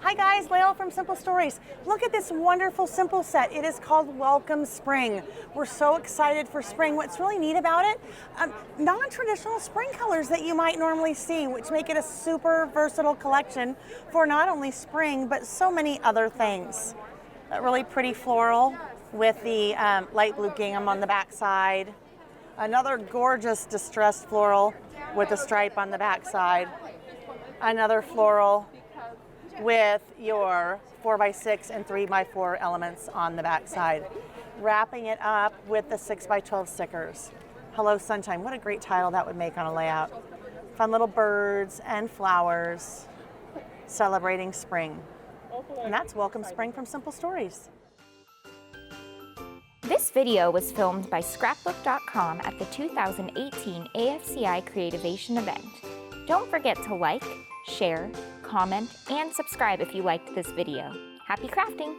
Hi guys, Lael from Simple Stories. Look at this wonderful simple set. It is called Welcome Spring. We're so excited for spring. What's really neat about it, non-traditional spring colors that you might normally see, which make it a super versatile collection for not only spring, but so many other things. That really pretty floral with the light blue gingham on the back side. Another gorgeous distressed floral with a stripe on the back side. Another floral with your 4x6 and 3x4 elements on the back side. Wrapping it up with the 6x12 stickers. Hello Sunshine, what a great title that would make on a layout. Fun little birds and flowers celebrating spring. And that's Welcome Spring from Simple Stories. This video was filmed by Scrapbook.com at the 2018 AFCI Creativation event. Don't forget to like, share, comment, and subscribe if you liked this video. Happy crafting!